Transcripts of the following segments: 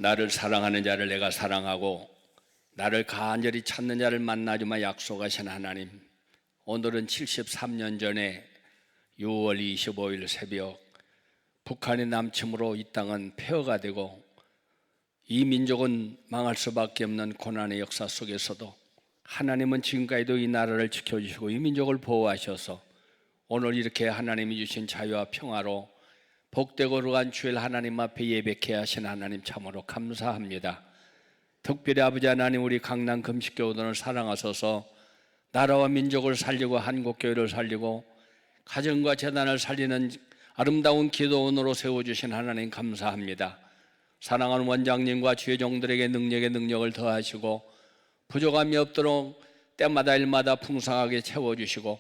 나를 사랑하는 자를 내가 사랑하고 나를 간절히 찾는 자를 만나주마 약속하신 하나님, 오늘은 73년 전에 6월 25일 새벽 북한의 남침으로 이 땅은 폐허가 되고 이 민족은 망할 수밖에 없는 고난의 역사 속에서도 하나님은 지금까지도 이 나라를 지켜주시고 이 민족을 보호하셔서 오늘 이렇게 하나님이 주신 자유와 평화로 복되고 거룩한 주일 하나님 앞에 예배케 하신 하나님 참으로 감사합니다. 특별히 아버지 하나님, 우리 강남 금식교우들을 사랑하셔서 나라와 민족을 살리고 한국교회를 살리고 가정과 재단을 살리는 아름다운 기도원으로 세워주신 하나님 감사합니다. 사랑하는 원장님과 주의 종들에게 능력에 능력을 더하시고 부족함이 없도록 때마다 일마다 풍성하게 채워주시고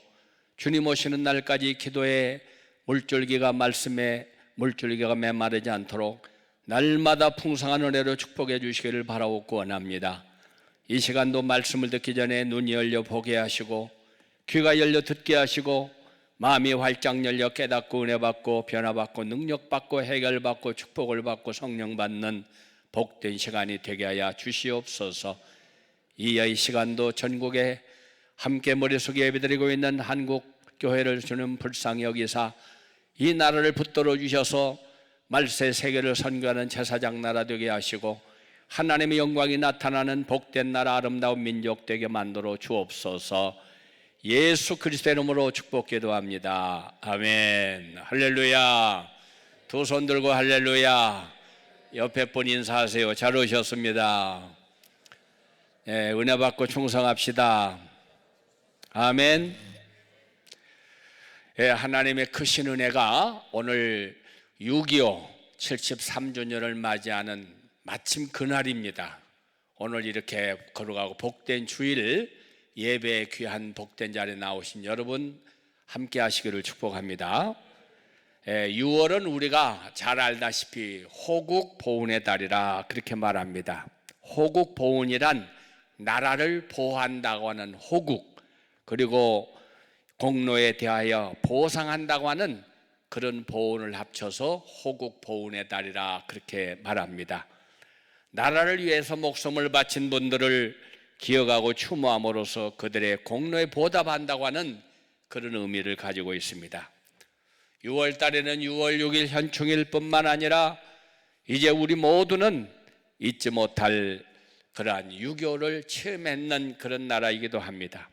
주님 오시는 날까지 기도의 물줄기가, 말씀의 물줄기가 메마르지 않도록 날마다 풍성한 은혜로 축복해 주시기를 바라옵고 원합니다. 이 시간도 말씀을 듣기 전에 눈이 열려 보게 하시고 귀가 열려 듣게 하시고 마음이 활짝 열려 깨닫고 은혜 받고 변화받고 능력받고 해결받고 축복을 받고 성령 받는 복된 시간이 되게 하여 주시옵소서. 이 시간도 전국에 함께 머릿속에 예배드리고 있는 한국 교회를 주는 불쌍히 여기사 이 나라를 붙들어 주셔서 말세 세계를 선교하는 제사장 나라 되게 하시고 하나님의 영광이 나타나는 복된 나라, 아름다운 민족 되게 만들어 주옵소서. 예수 그리스도의 이름으로 축복 기도합니다. 아멘. 할렐루야. 두 손 들고 할렐루야. 옆에 분 인사하세요. 잘 오셨습니다. 은혜 받고 충성합시다. 아멘. 하나님의 크신 은혜가 오늘 6.25 73주년을 맞이하는 마침 그날입니다. 오늘 이렇게 걸어가고 복된 주일 예배의 귀한 복된 자리에 나오신 여러분 함께 하시기를 축복합니다. 6월은 우리가 잘 알다시피 호국 보훈의 달이라 그렇게 말합니다. 호국 보훈이란 나라를 보호한다고 하는 호국, 그리고 공로에 대하여 보상한다고 하는 그런 보훈을 합쳐서 호국 보훈의 달이라 그렇게 말합니다. 나라를 위해서 목숨을 바친 분들을 기억하고 추모함으로써 그들의 공로에 보답한다고 하는 그런 의미를 가지고 있습니다. 6월 달에는 6월 6일 현충일 뿐만 아니라 이제 우리 모두는 잊지 못할 그러한 6.25를 체험했는 그런 나라이기도 합니다.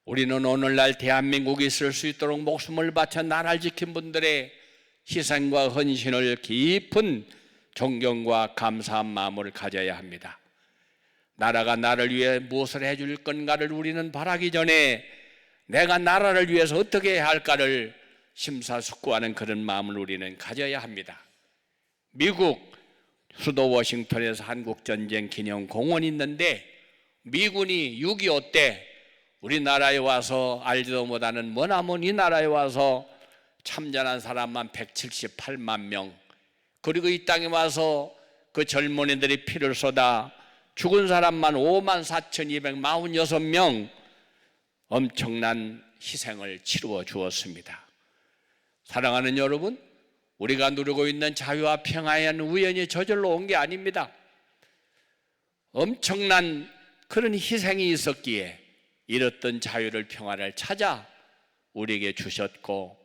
우리는 오늘날 대한민국이 있을 수 있도록 목숨을 바쳐 나라를 지킨 분들의 희생과 헌신을 깊은 존경과 감사한 마음을 가져야 합니다. 나라가 나를 위해 무엇을 해줄 건가를 우리는 바라기 전에 내가 나라를 위해서 어떻게 해야 할까를 심사숙고하는 그런 마음을 우리는 가져야 합니다. 미국 수도 워싱턴에서 한국전쟁 기념 공원이 있는데 미군이 6.25 때 우리나라에 와서 알지도 못하는 머나먼 이 나라에 와서 참전한 사람만 178만 명, 그리고 이 땅에 와서 그 젊은이들이 피를 쏟아 죽은 사람만 54,246명, 엄청난 희생을 치루어 주었습니다. 사랑하는 여러분, 우리가 누리고 있는 자유와 평화에는 우연히 저절로 온 게 아닙니다. 엄청난 그런 희생이 있었기에 잃었던 자유를, 평화를 찾아 우리에게 주셨고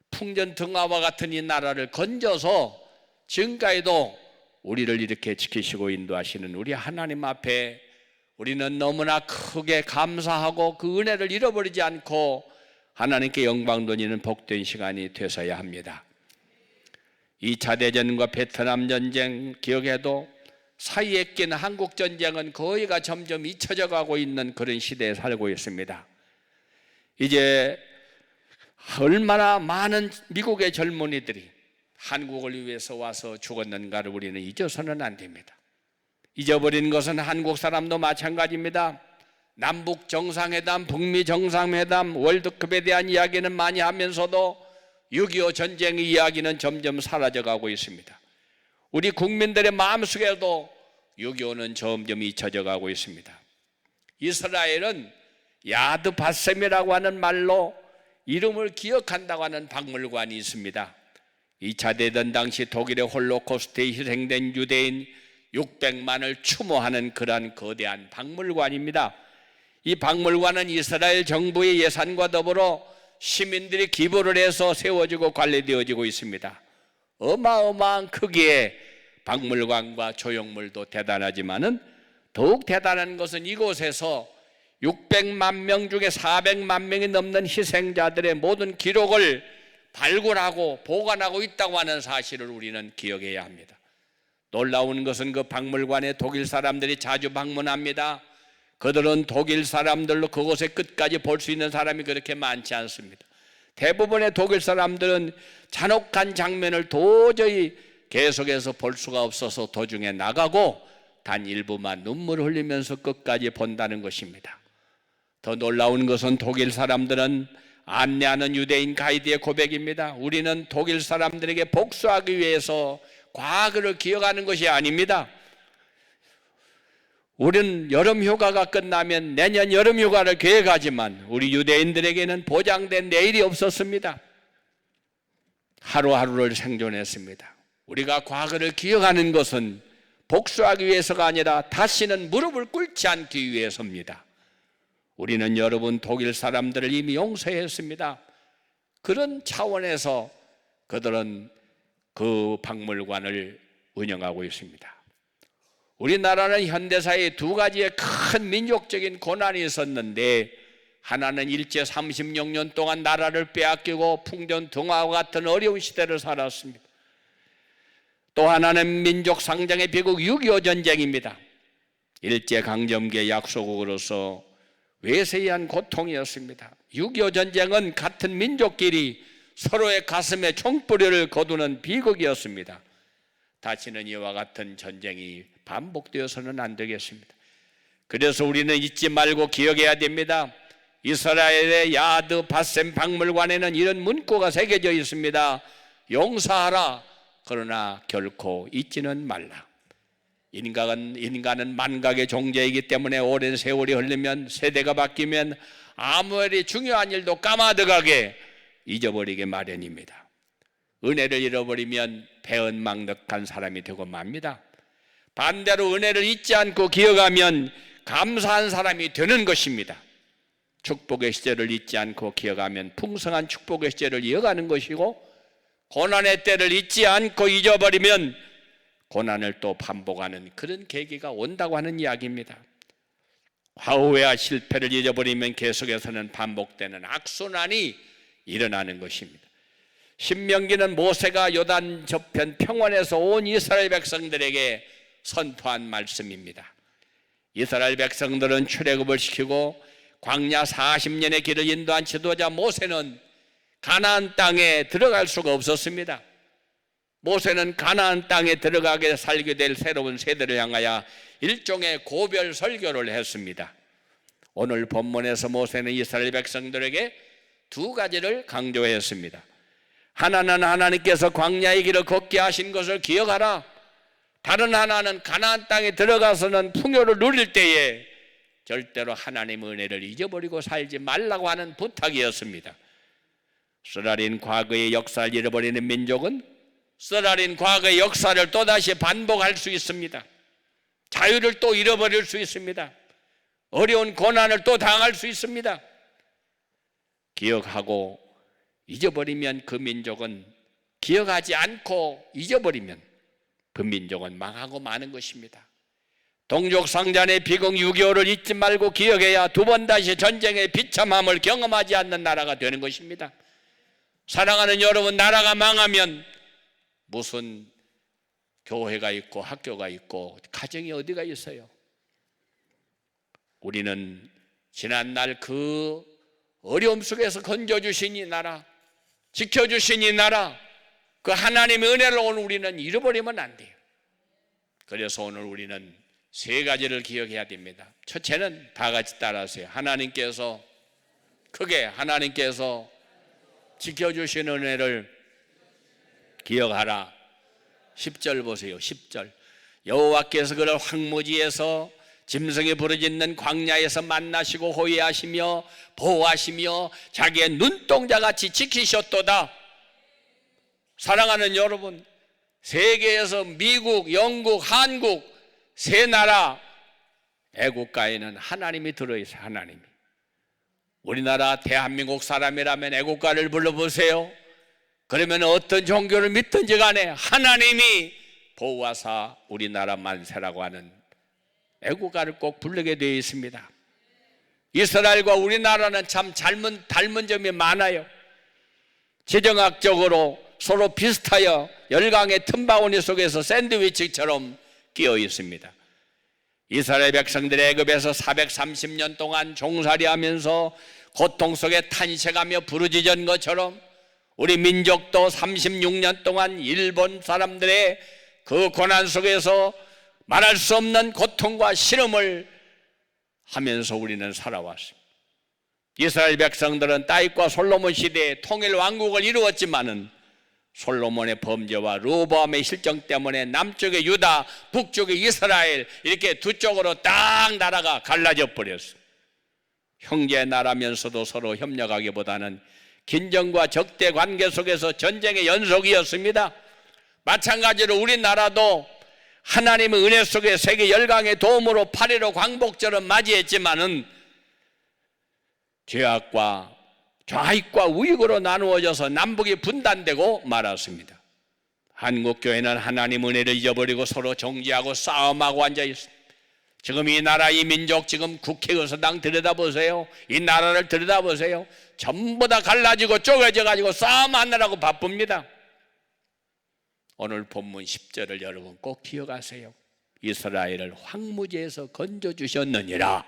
풍전등화와 같은 이 나라를 건져서 지금까지도 우리를 이렇게 지키시고 인도하시는 우리 하나님 앞에 우리는 너무나 크게 감사하고 그 은혜를 잃어버리지 않고 하나님께 영광 돌리는 복된 시간이 되셔야 합니다. 2차 대전과 베트남 전쟁 기억해도 사이에 낀 한국 전쟁은 거의가 점점 잊혀져 가고 있는 그런 시대에 살고 있습니다. 이제 얼마나 많은 미국의 젊은이들이 한국을 위해서 와서 죽었는가를 우리는 잊어서는 안 됩니다. 잊어버린 것은 한국 사람도 마찬가지입니다. 남북 정상회담, 북미 정상회담, 월드컵에 대한 이야기는 많이 하면서도 6.25 전쟁의 이야기는 점점 사라져가고 있습니다. 우리 국민들의 마음속에도 6.25는 점점 잊혀져 가고 있습니다. 이스라엘은 야드 바셈이라고 하는 말로 이름을 기억한다고 하는 박물관이 있습니다. 2차 대전 당시 독일의 홀로코스트에 희생된 유대인 600만을 추모하는 그러한 거대한 박물관입니다. 이 박물관은 이스라엘 정부의 예산과 더불어 시민들이 기부를 해서 세워지고 관리되어지고 있습니다. 어마어마한 크기의 박물관과 조형물도 대단하지만은 더욱 대단한 것은 이곳에서 600만 명 중에 400만 명이 넘는 희생자들의 모든 기록을 발굴하고 보관하고 있다고 하는 사실을 우리는 기억해야 합니다. 놀라운 것은 그 박물관에 독일 사람들이 자주 방문합니다. 그들은 독일 사람들로 그곳의 끝까지 볼 수 있는 사람이 그렇게 많지 않습니다. 대부분의 독일 사람들은 잔혹한 장면을 도저히 계속해서 볼 수가 없어서 도중에 나가고 단 일부만 눈물을 흘리면서 끝까지 본다는 것입니다. 더 놀라운 것은 독일 사람들은 안내하는 유대인 가이드의 고백입니다. 우리는 독일 사람들에게 복수하기 위해서 과거를 기억하는 것이 아닙니다. 우리는 여름 휴가가 끝나면 내년 여름 휴가를 계획하지만 우리 유대인들에게는 보장된 내일이 없었습니다. 하루하루를 생존했습니다. 우리가 과거를 기억하는 것은 복수하기 위해서가 아니라 다시는 무릎을 꿇지 않기 위해서입니다. 우리는 여러분 독일 사람들을 이미 용서했습니다. 그런 차원에서 그들은 그 박물관을 운영하고 있습니다. 우리나라는 현대사에 두 가지의 큰 민족적인 고난이 있었는데, 하나는 일제 36년 동안 나라를 빼앗기고 풍전등화와 같은 어려운 시대를 살았습니다. 또 하나는 민족 상장의 비극 6.25 전쟁입니다. 일제강점기의 약소국으로서 외세한 고통이었습니다. 6.25 전쟁은 같은 민족끼리 서로의 가슴에 총불을 거두는 비극이었습니다. 다시는 이와 같은 전쟁이 반복되어서는 안 되겠습니다. 그래서 우리는 잊지 말고 기억해야 됩니다. 이스라엘의 야드 바셈 박물관에는 이런 문구가 새겨져 있습니다. 용서하라, 그러나 결코 잊지는 말라. 인간은 만각의 존재이기 때문에 오랜 세월이 흐르면, 세대가 바뀌면 아무리 중요한 일도 까마득하게 잊어버리게 마련입니다. 은혜를 잃어버리면 배은망덕한 사람이 되고 맙니다. 반대로 은혜를 잊지 않고 기억하면 감사한 사람이 되는 것입니다. 축복의 시절을 잊지 않고 기억하면 풍성한 축복의 시절을 이어가는 것이고, 고난의 때를 잊지 않고 잊어버리면 고난을 또 반복하는 그런 계기가 온다고 하는 이야기입니다. 화후와 실패를 잊어버리면 계속해서는 반복되는 악순환이 일어나는 것입니다. 신명기는 모세가 요단 저편 평원에서 온 이스라엘 백성들에게 선포한 말씀입니다. 이스라엘 백성들은 출애굽을 시키고 광야 40년의 길을 인도한 지도자 모세는 가나안 땅에 들어갈 수가 없었습니다. 모세는 가나안 땅에 들어가게 살게 될 새로운 세대를 향하여 일종의 고별 설교를 했습니다. 오늘 본문에서 모세는 이스라엘 백성들에게 두 가지를 강조했습니다. 하나는 하나님께서 광야의 길을 걷게 하신 것을 기억하라. 다른 하나는 가나안 땅에 들어가서는 풍요를 누릴 때에 절대로 하나님의 은혜를 잊어버리고 살지 말라고 하는 부탁이었습니다. 쓰라린 과거의 역사를 잃어버리는 민족은 쓰라린 과거의 역사를 또다시 반복할 수 있습니다. 자유를 또 잃어버릴 수 있습니다. 어려운 고난을 또 당할 수 있습니다. 기억하고 잊어버리면 그 민족은, 기억하지 않고 잊어버리면 그 민족은 망하고 마는 것입니다. 동족상잔의 비극 6.25를 잊지 말고 기억해야 두 번 다시 전쟁의 비참함을 경험하지 않는 나라가 되는 것입니다. 사랑하는 여러분, 나라가 망하면 무슨 교회가 있고 학교가 있고 가정이 어디가 있어요? 우리는 지난날 그 어려움 속에서 건져주신 이 나라, 지켜주신 이 나라, 그 하나님의 은혜를 오늘 우리는 잃어버리면 안 돼요. 그래서 오늘 우리는 세 가지를 기억해야 됩니다. 첫째는 다 같이 따라하세요. 하나님께서, 크게 하나님께서 지켜주신 은혜를 기억하라. 10절 보세요. 10절. 여호와께서 그를 황무지에서 짐승이 부르짖는 광야에서 만나시고 호위하시며 보호하시며 자기의 눈동자같이 지키셨도다. 사랑하는 여러분, 세계에서 미국, 영국, 한국 세 나라 애국가에는 하나님이 들어있어요. 하나님이. 우리나라 대한민국 사람이라면 애국가를 불러보세요. 그러면 어떤 종교를 믿든지 간에 하나님이 보호하사 우리나라 만세라고 하는 애국가를 꼭 부르게 되어 있습니다. 이스라엘과 우리나라는 참 닮은 점이 많아요. 지정학적으로 서로 비슷하여 열강의 틈바구니 속에서 샌드위치처럼 끼어 있습니다. 이스라엘 백성들이 애굽에서 430년 동안 종살이하면서 고통 속에 탄식하며 부르짖은 것처럼 우리 민족도 36년 동안 일본 사람들의 그 고난 속에서 말할 수 없는 고통과 시름을 하면서 우리는 살아왔습니다. 이스라엘 백성들은 다윗과 솔로몬 시대에 통일 왕국을 이루었지만은 솔로몬의 범죄와 르호보암의 실정 때문에 남쪽의 유다, 북쪽의 이스라엘 이렇게 두 쪽으로 딱 나라가 갈라져 버렸어요. 형제 나라면서도 서로 협력하기보다는 긴장과 적대 관계 속에서 전쟁의 연속이었습니다. 마찬가지로 우리나라도 하나님의 은혜 속에 세계 열강의 도움으로 8.15 광복절을 맞이했지만은 죄악과 좌익과 우익으로 나누어져서 남북이 분단되고 말았습니다. 한국교회는 하나님 은혜를 잊어버리고 서로 정죄하고 싸움하고 앉아있습니다. 지금 이 나라 이 민족 지금 국회의사당 들여다보세요. 이 나라를 들여다보세요. 전부 다 갈라지고 쪼개져 가지고 싸움하느라고 바쁩니다. 오늘 본문 10절을 여러분 꼭 기억하세요. 이스라엘을 황무지에서 건져주셨느니라.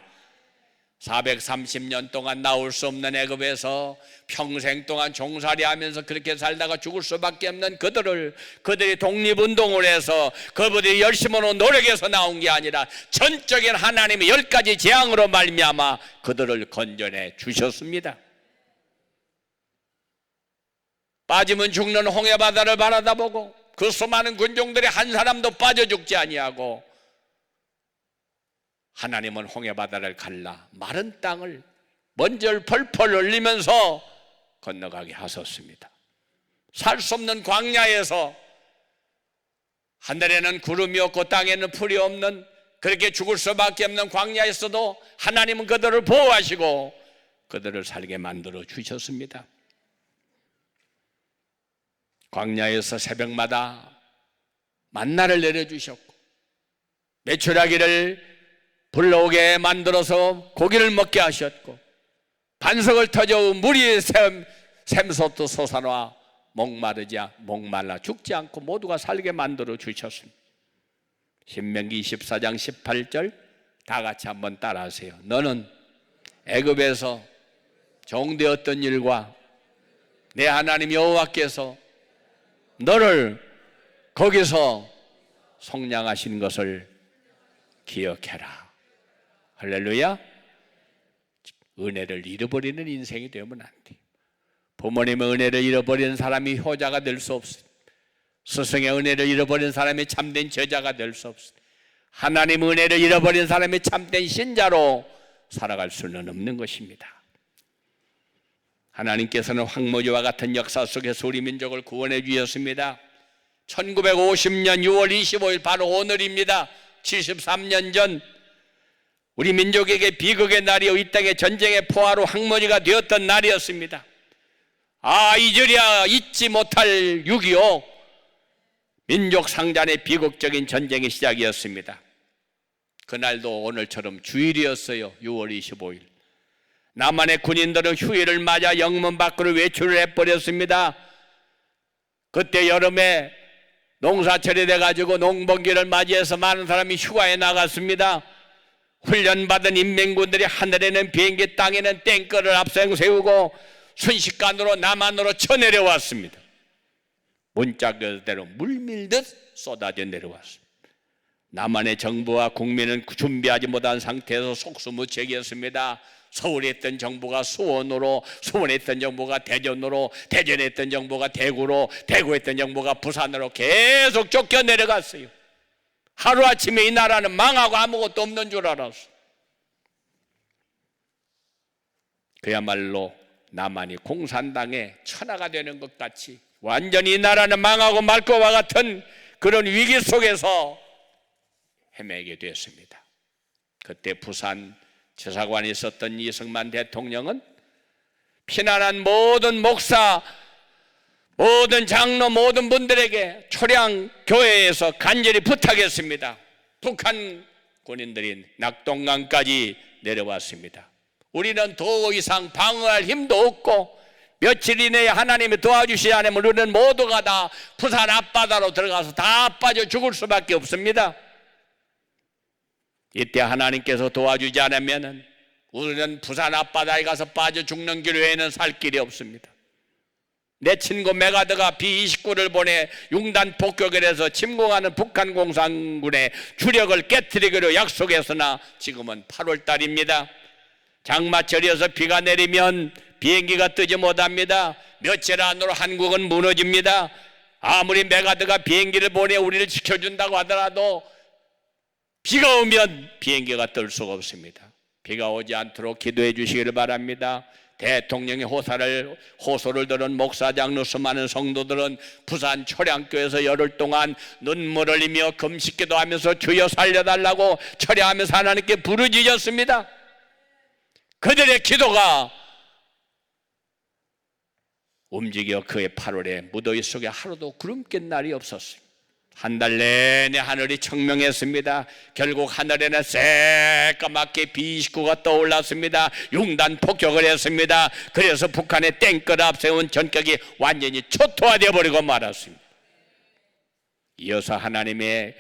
430년 동안 나올 수 없는 애굽에서 평생 동안 종살이하면서 그렇게 살다가 죽을 수밖에 없는 그들이 독립운동을 해서 그들이 열심으로 노력해서 나온 게 아니라 전적인 하나님의 10가지 재앙으로 말미암아 그들을 건져내 주셨습니다. 빠지면 죽는 홍해바다를 바라다보고 그 수많은 군종들이 한 사람도 빠져 죽지 아니하고 하나님은 홍해바다를 갈라 마른 땅을 먼지를 펄펄 흘리면서 건너가게 하셨습니다. 살 수 없는 광야에서 하늘에는 구름이 없고 땅에는 풀이 없는 그렇게 죽을 수밖에 없는 광야에서도 하나님은 그들을 보호하시고 그들을 살게 만들어 주셨습니다. 광야에서 새벽마다 만나를 내려주셨고 메추라기를 불러오게 만들어서 고기를 먹게 하셨고 반석을 터져 물이 샘솟도 솟아나 목말라 죽지 않고 모두가 살게 만들어 주셨습니다. 신명기 24장 18절 다 같이 한번 따라하세요. 너는 애굽에서 종되었던 일과 내 하나님 여호와께서 너를 거기서 속량하신 것을 기억해라. 할렐루야. 은혜를 잃어버리는 인생이 되면 안 돼요. 부모님의 은혜를 잃어버리는 사람이 효자가 될 수 없습니다. 스승의 은혜를 잃어버리는 사람이 참된 제자가 될 수 없습니다. 하나님의 은혜를 잃어버린 사람이 참된 신자로 살아갈 수는 없는 것입니다. 하나님께서는 황무지와 같은 역사 속에서 우리 민족을 구원해 주셨습니다. 1950년 6월 25일 바로 오늘입니다. 73년 전 우리 민족에게 비극의 날이요 이 땅의 전쟁의 포화로 황무지가 되었던 날이었습니다. 잊으랴 잊지 못할 6.25 민족 상잔의 비극적인 전쟁의 시작이었습니다. 그날도 오늘처럼 주일이었어요. 6월 25일 남한의 군인들은 휴일을 맞아 영문 밖으로 외출을 해버렸습니다. 그때 여름에 농사철이 돼가지고 농번기를 맞이해서 많은 사람이 휴가에 나갔습니다. 훈련받은 인민군들이 하늘에는 비행기 땅에는 탱크를 앞서 세우고 순식간으로 남한으로 쳐내려왔습니다. 문자 그대로 물밀듯 쏟아져 내려왔습니다. 남한의 정부와 국민은 준비하지 못한 상태에서 속수무책이었습니다. 서울에 있던 정부가 수원으로, 수원에 있던 정부가 대전으로, 대전에 있던 정부가 대구로, 대구에 있던 정부가 부산으로 계속 쫓겨 내려갔어요. 하루아침에 이 나라는 망하고 아무것도 없는 줄 알았어. 그야말로 남한이 공산당의 천하가 되는 것 같이 완전히 이 나라는 망하고 말 것과 같은 그런 위기 속에서 헤매게 됐습니다. 그때 부산 지사관에 있었던 이승만 대통령은 피난한 모든 목사, 모든 장로, 모든 분들에게 초량 교회에서 간절히 부탁했습니다. 북한 군인들이 낙동강까지 내려왔습니다. 우리는 더 이상 방어할 힘도 없고 며칠 이내에 하나님이 도와주시지 않으면 우리는 모두가 다 부산 앞바다로 들어가서 다 빠져 죽을 수밖에 없습니다. 이때 하나님께서 도와주지 않으면 우리는 부산 앞바다에 가서 빠져 죽는 길 외에는 살 길이 없습니다. 내 친구 메가드가 B-29를 보내 융단 폭격을 해서 침공하는 북한 공산군의 주력을 깨트리기로 약속했으나 지금은 8월달입니다. 장마철이어서 비가 내리면 비행기가 뜨지 못합니다. 며칠 안으로 한국은 무너집니다. 아무리 메가드가 비행기를 보내 우리를 지켜준다고 하더라도 비가 오면 비행기가 뜰 수가 없습니다. 비가 오지 않도록 기도해 주시기를 바랍니다. 대통령의 호소를 들은 목사, 장로, 수많은 성도들은 부산 초량교에서 열흘 동안 눈물을 흘리며 금식기도하면서 주여 살려달라고 철야하면서 하나님께 부르짖었습니다. 그들의 기도가 움직여 그의 8월에 무더위 속에 하루도 구름 낀 날이 없었습니다. 한 달 내내 하늘이 청명했습니다. 결국 하늘에는 새까맣게 B-29가 떠올랐습니다. 융단 폭격을 했습니다. 그래서 북한의 땡볕 앞세운 전격이 완전히 초토화되어 버리고 말았습니다. 이어서 하나님의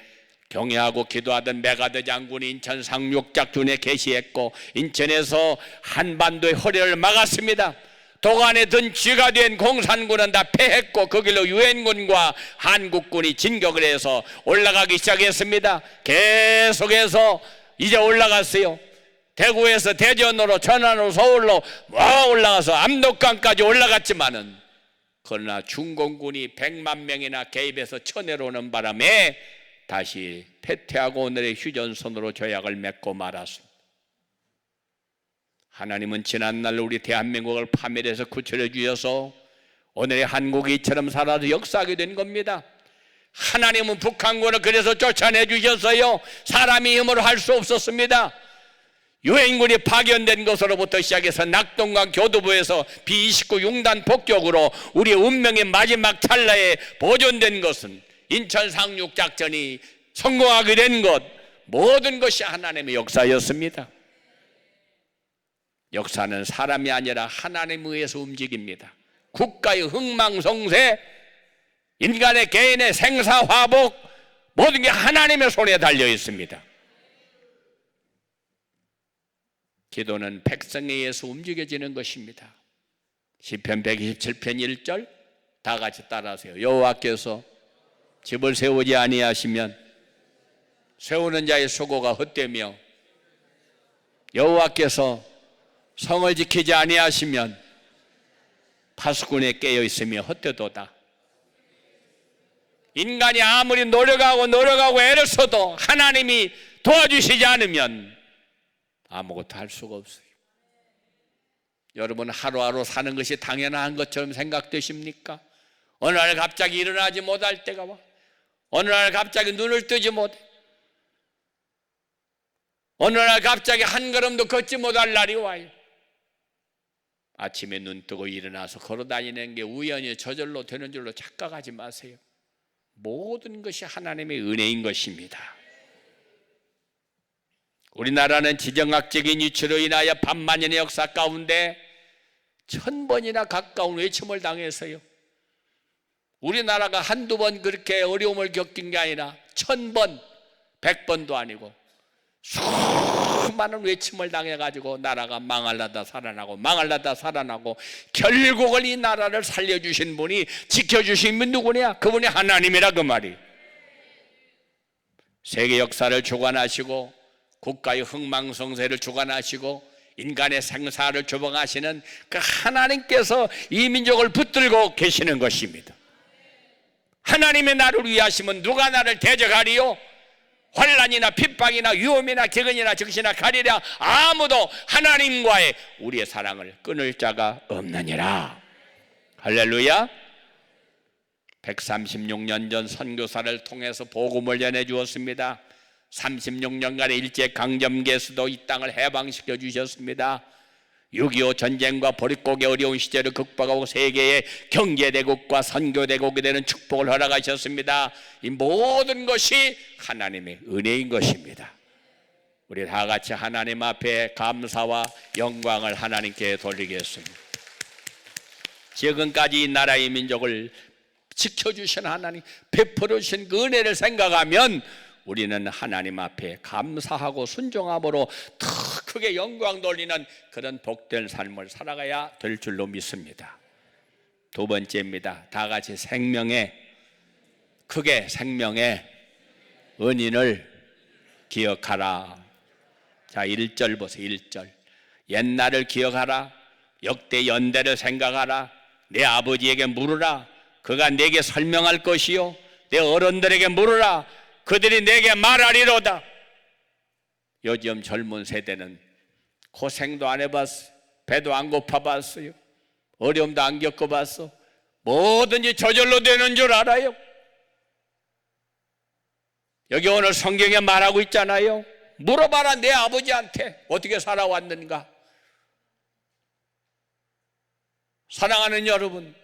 경외하고 기도하던 메가드 장군이 인천 상륙작전에 개시했고 인천에서 한반도의 허리를 막았습니다. 도간에 든 쥐가 된 공산군은 다 패했고 그 길로 유엔군과 한국군이 진격을 해서 올라가기 시작했습니다. 계속해서 이제 올라갔어요. 대구에서 대전으로, 전안으로, 서울로 올라가서 압록강까지 올라갔지만은 그러나 중공군이 100만 명이나 개입해서 쳐내려오는 바람에 다시 패퇴하고 오늘의 휴전선으로 조약을 맺고 말았습니다. 하나님은 지난날 우리 대한민국을 파멸해서 구출해 주셔서 오늘의 한국이 이처럼 살아서 역사하게 된 겁니다. 하나님은 북한군을 그래서 쫓아내 주셨어요. 사람이 힘으로 할 수 없었습니다. 유엔군이 파견된 것으로부터 시작해서 낙동강 교두보에서 B-29 융단 폭격으로 우리의 운명의 마지막 찰나에 보존된 것은 인천 상륙작전이 성공하게 된 것, 모든 것이 하나님의 역사였습니다. 역사는 사람이 아니라 하나님에 의해서 움직입니다. 국가의 흥망성쇠, 인간의 개인의 생사화복, 모든 게 하나님의 손에 달려 있습니다. 기도는 백성에 의해서 움직여지는 것입니다. 시편 127편 1절 다 같이 따라하세요. 여호와께서 집을 세우지 아니하시면 세우는 자의 수고가 헛되며 여호와께서 성을 지키지 아니하시면 파수꾼에 깨어 있으며 헛되도다. 인간이 아무리 노력하고 애를 써도 하나님이 도와주시지 않으면 아무것도 할 수가 없어요. 여러분 하루하루 사는 것이 당연한 것처럼 생각되십니까? 어느 날 갑자기 일어나지 못할 때가 와. 어느 날 갑자기 눈을 뜨지 못해. 어느 날 갑자기 한 걸음도 걷지 못할 날이 와요. 아침에 눈 뜨고 일어나서 걸어다니는 게 우연히 저절로 되는 줄로 착각하지 마세요. 모든 것이 하나님의 은혜인 것입니다. 우리나라는 지정학적인 이치로 인하여 반만년의 역사 가운데 1000번이나 가까운 외침을 당해서요. 우리나라가 한두 번 그렇게 어려움을 겪은 게 아니라 1000번, 100번도 아니고 수많은 외침을 당해가지고 나라가 망할라다 살아나고 결국은 이 나라를 살려주신 분이, 지켜주신 분 누구냐? 그분이 하나님이라 그 말이. 세계 역사를 주관하시고 국가의 흥망성쇠를 주관하시고 인간의 생사를 주봉하시는 그 하나님께서 이 민족을 붙들고 계시는 것입니다. 하나님의 나를 위하시면 누가 나를 대적하리요? 환난이나 핍박이나 위험이나 기근이나 적시나 가리랴 아무도 하나님과의 우리의 사랑을 끊을 자가 없느니라. 할렐루야. 136년 전 선교사를 통해서 복음을 전해 주었습니다. 36년간의 일제강점기에서도 이 땅을 해방시켜 주셨습니다. 6.25 전쟁과 보릿고개 어려운 시절을 극복하고 세계의 경제대국과 선교대국이 되는 축복을 허락하셨습니다. 이 모든 것이 하나님의 은혜인 것입니다. 우리 다 같이 하나님 앞에 감사와 영광을 하나님께 돌리겠습니다. 지금까지 이 나라의 민족을 지켜주신 하나님, 베풀어 주신 그 은혜를 생각하면 우리는 하나님 앞에 감사하고 순종함으로 더 크게 영광 돌리는 그런 복된 삶을 살아가야 될 줄로 믿습니다. 두 번째입니다. 다 같이 크게 생명의 은인을 기억하라. 자, 1절 보세요. 1절. 옛날을 기억하라. 역대 연대를 생각하라. 내 아버지에게 물으라. 그가 내게 설명할 것이요, 내 어른들에게 물으라. 그들이 내게 말하리로다. 요즘 젊은 세대는 고생도 안 해봤어요. 배도 안 고파봤어요. 어려움도 안 겪어봤어. 뭐든지 저절로 되는 줄 알아요. 여기 오늘 성경에 말하고 있잖아요. 물어봐라, 내 아버지한테 어떻게 살아왔는가. 사랑하는 여러분,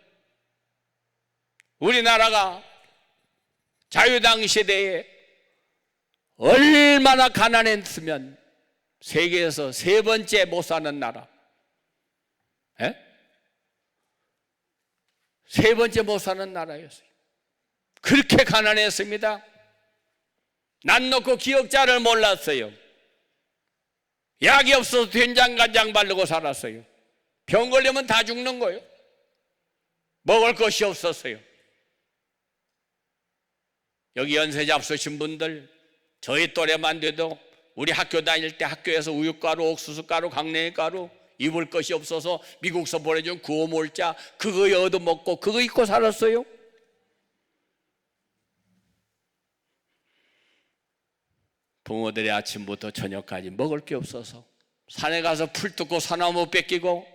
우리나라가 자유당 시대에 얼마나 가난했으면 세계에서 세 번째 못 사는 나라, 세 번째 못 사는 나라였어요. 그렇게 가난했습니다. 난 놓고 기억자를 몰랐어요. 약이 없어서 된장간장 바르고 살았어요. 병 걸리면 다 죽는 거예요. 먹을 것이 없었어요. 여기 연세 잡수신 분들, 저희 또래만 돼도 우리 학교 다닐 때 학교에서 우유가루, 옥수수가루, 강냉이가루 입을 것이 없어서 미국서 보내준 구호몰자 그거 얻어먹고 그거 입고 살았어요. 부모들이 아침부터 저녁까지 먹을 게 없어서 산에 가서 풀 뜯고 사나무 뺏기고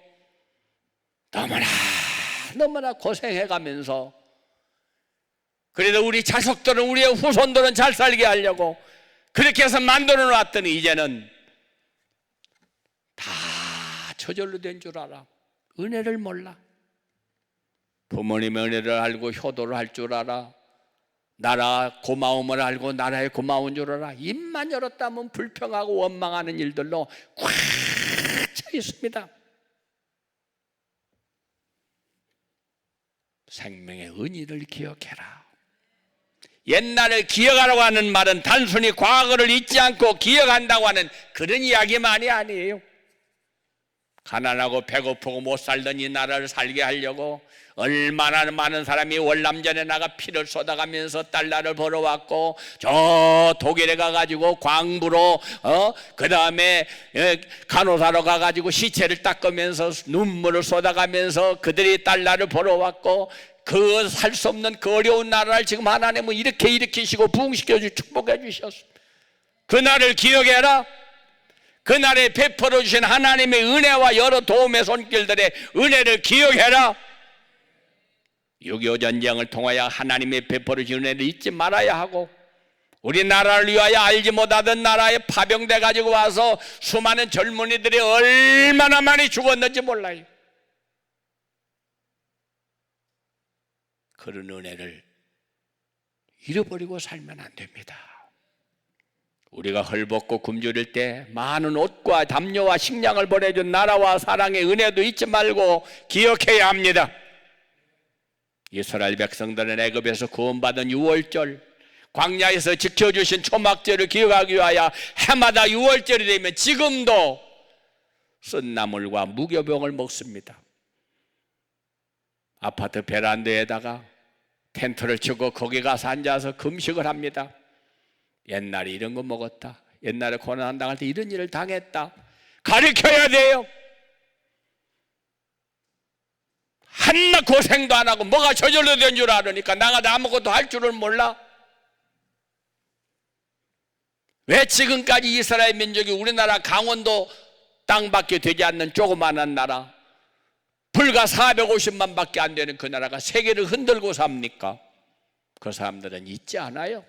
너무나 고생해가면서, 그래도 우리 자식들은, 우리의 후손들은 잘 살게 하려고 그렇게 해서 만들어 놨더니 이제는 다 저절로 된 줄 알아. 은혜를 몰라. 부모님의 은혜를 알고 효도를 할 줄 알아. 나라 고마움을 알고 나라의 고마운 줄 알아. 입만 열었다면 불평하고 원망하는 일들로 꽉 차 있습니다. 생명의 은혜를 기억해라. 옛날을 기억하라고 하는 말은 단순히 과거를 잊지 않고 기억한다고 하는 그런 이야기만이 아니에요. 가난하고 배고프고 못 살던 이 나라를 살게 하려고 얼마나 많은 사람이 월남전에 나가 피를 쏟아가면서 달러를 벌어왔고, 저 독일에 가가지고 광부로 그 다음에 간호사로 가가지고 시체를 닦으면서 눈물을 쏟아가면서 그들이 달러를 벌어왔고, 그 살 수 없는 그 어려운 나라를 지금 하나님은 이렇게 일으키시고 부흥시켜 축복해 주셨습니다. 그날을 기억해라. 그날에 베풀어 주신 하나님의 은혜와 여러 도움의 손길들의 은혜를 기억해라. 6.25 전쟁을 통하여 하나님의 베풀어 주신 은혜를 잊지 말아야 하고, 우리나라를 위하여 알지 못하던 나라에 파병돼 가지고 와서 수많은 젊은이들이 얼마나 많이 죽었는지 몰라요. 그런 은혜를 잃어버리고 살면 안 됩니다. 우리가 헐벗고 굶주릴 때 많은 옷과 담요와 식량을 보내준 나라와 사랑의 은혜도 잊지 말고 기억해야 합니다. 이스라엘 백성들은 애굽에서 구원받은 유월절, 광야에서 지켜주신 초막절을 기억하기 위하여 해마다 유월절이 되면 지금도 쓴나물과 무교병을 먹습니다. 아파트 베란다에다가 텐트를 치고 거기 가서 앉아서 금식을 합니다. 옛날에 이런 거 먹었다, 옛날에 고난 당할 때 이런 일을 당했다 가르쳐야 돼요. 한낱 고생도 안 하고 뭐가 저절로 된 줄 알으니까 나가 아무것도 할 줄을 몰라. 왜 지금까지 이스라엘 민족이 우리나라 강원도 땅밖에 되지 않는 조그마한 나라, 불과 450만 밖에 안 되는 그 나라가 세계를 흔들고 삽니까? 그 사람들은 잊지 않아요.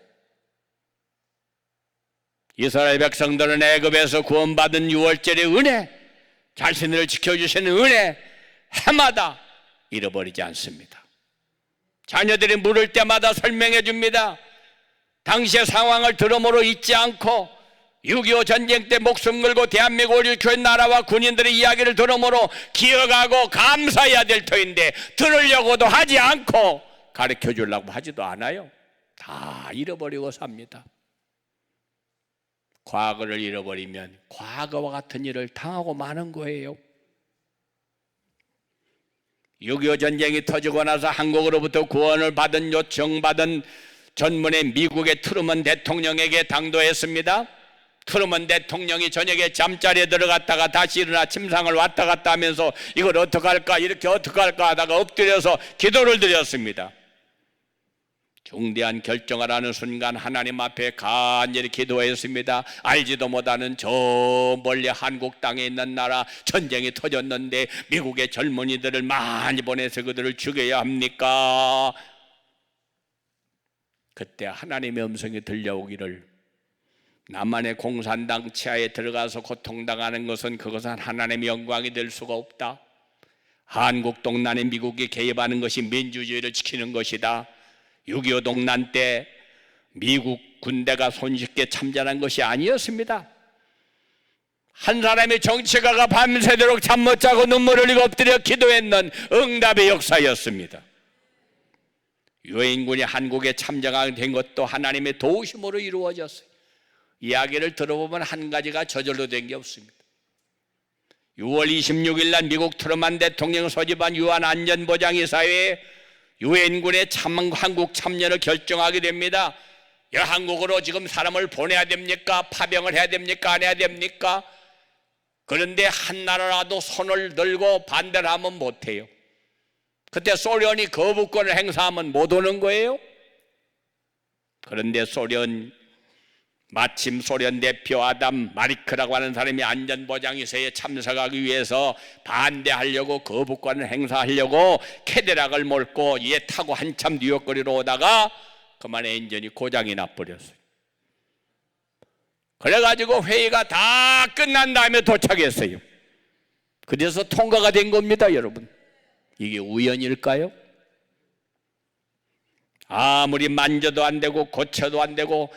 이스라엘 백성들은 애굽에서 구원받은 유월절의 은혜, 자신을 지켜주시는 은혜 해마다 잃어버리지 않습니다. 자녀들이 물을 때마다 설명해 줍니다. 당시의 상황을 들음으로 잊지 않고 6.25 전쟁 때 목숨 걸고 대한민국을 지킨 나라와 군인들의 이야기를 들음으로 기억하고 감사해야 될 터인데 들으려고도 하지 않고 가르쳐 주려고 하지도 않아요. 다 잃어버리고 삽니다. 과거를 잃어버리면 과거와 같은 일을 당하고 마는 거예요. 6.25 전쟁이 터지고 나서 한국으로부터 구원을 받은 요청받은 전문의 미국의 트루먼 대통령에게 당도했습니다. 트루먼 대통령이 저녁에 잠자리에 들어갔다가 다시 일어나 침상을 왔다 갔다 하면서 이걸 어떡할까 이렇게 어떡할까 하다가 엎드려서 기도를 드렸습니다. 중대한 결정을 하는 순간 하나님 앞에 간절히 기도했습니다. 알지도 못하는 저 멀리 한국 땅에 있는 나라 전쟁이 터졌는데 미국의 젊은이들을 많이 보내서 그들을 죽여야 합니까? 그때 하나님의 음성이 들려오기를 남한의 공산당 치하에 들어가서 고통당하는 것은 그것은 하나님의 영광이 될 수가 없다. 한국 동란에 미국이 개입하는 것이 민주주의를 지키는 것이다. 6.25 동란 때 미국 군대가 손쉽게 참전한 것이 아니었습니다. 한 사람의 정치가가 밤새도록 잠 못 자고 눈물을 흘리고 엎드려 기도했는 응답의 역사였습니다. 유엔군이 한국에 참전하게 된 것도 하나님의 도우심으로 이루어졌어요. 이야기를 들어보면 한 가지가 저절로 된 게 없습니다. 6월 26일 날 미국 트루먼 대통령 소집한 유엔 안전보장이사회에 유엔군의 한국 참여를 결정하게 됩니다. 한국으로 지금 사람을 보내야 됩니까? 파병을 해야 됩니까? 안 해야 됩니까? 그런데 한 나라라도 손을 들고 반대를 하면 못해요. 그때 소련이 거부권을 행사하면 못 오는 거예요. 그런데 마침 소련 대표 아담 마리크라고 하는 사람이 안전보장이사회에 참석하기 위해서 반대하려고 거부권을 행사하려고 캐딜락을 몰고 이에 타고 한참 뉴욕거리로 오다가 그만 엔진이 고장이 나버렸어요. 그래가지고 회의가 다 끝난 다음에 도착했어요. 그래서 통과가 된 겁니다. 여러분, 이게 우연일까요? 아무리 만져도 안 되고 고쳐도 안 되고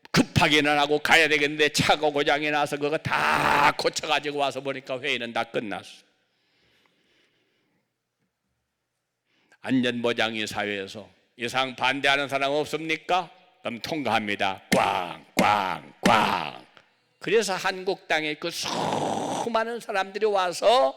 급하게는 하고 가야 되겠는데 차가 고장이 나서 그거 다 고쳐가지고 와서 보니까 회의는 다 끝났어. 안전보장이사회에서 이상 반대하는 사람 없습니까? 그럼 통과합니다. 꽝꽝꽝. 그래서 한국 땅에 그 수많은 사람들이 와서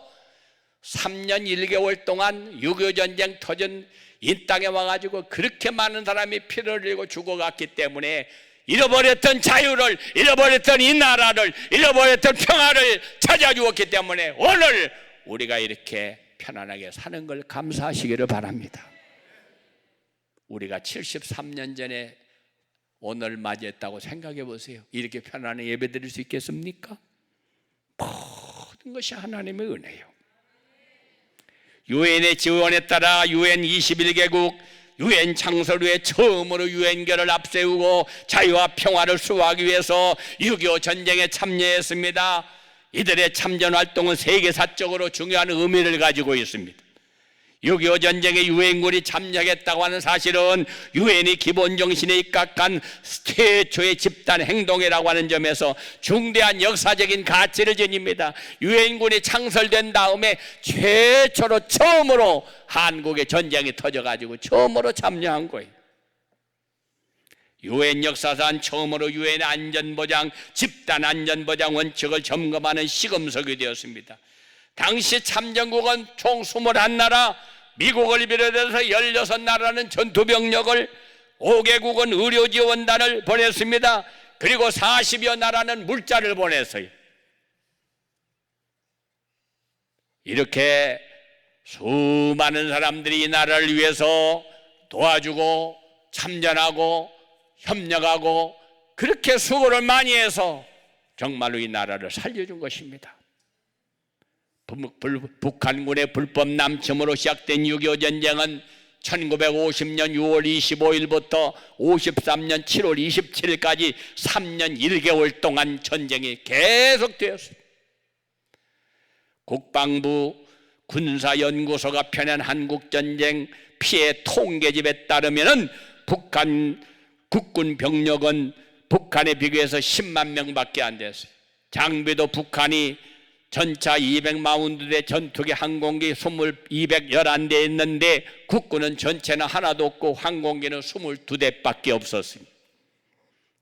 3년 1개월 동안 6.25 전쟁 터진 이 땅에 와가지고 그렇게 많은 사람이 피를 흘리고 죽어갔기 때문에 잃어버렸던 자유를, 잃어버렸던 이 나라를, 잃어버렸던 평화를 찾아주었기 때문에 오늘 우리가 이렇게 편안하게 사는 걸 감사하시기를 바랍니다. 우리가 73년 전에 오늘 맞이했다고 생각해 보세요. 이렇게 편안하게 예배 드릴 수 있겠습니까? 모든 것이 하나님의 은혜예요. 유엔의 지원에 따라 유엔 21개국 유엔 창설 후에 처음으로 유엔결을 앞세우고 자유와 평화를 수호하기 위해서 6.25 전쟁에 참여했습니다. 이들의 참전 활동은 세계사적으로 중요한 의미를 가지고 있습니다. 6.25 전쟁에 유엔군이 참여했다고 하는 사실은 유엔이 기본 정신에 입각한 최초의 집단 행동이라고 하는 점에서 중대한 역사적인 가치를 지닙니다. 유엔군이 창설된 다음에 최초로 처음으로 한국에 전쟁이 터져가지고 처음으로 참여한 거예요. 유엔 역사상 처음으로 유엔 안전보장, 집단 안전보장 원칙을 점검하는 시금석이 되었습니다. 당시 참전국은 총 21나라, 미국을 비롯해서 16나라는 전투병력을, 5개국은 의료지원단을 보냈습니다. 그리고 40여 나라는 물자를 보냈어요. 이렇게 수많은 사람들이 이 나라를 위해서 도와주고 참전하고 협력하고 그렇게 수고를 많이 해서 정말로 이 나라를 살려준 것입니다. 북한군의 불법 남침으로 시작된 6.25 전쟁은 1950년 6월 25일부터 53년 7월 27일까지 3년 1개월 동안 전쟁이 계속되었습니다. 국방부 군사연구소가 펴낸 한국전쟁 피해 통계집에 따르면 북한 국군 병력은 북한에 비교해서 10만 명밖에 안 됐어요. 장비도 북한이 전차 240대, 전투기 항공기 211대 있는데 국군은 전체는 하나도 없고 항공기는 22대밖에 없었습니다.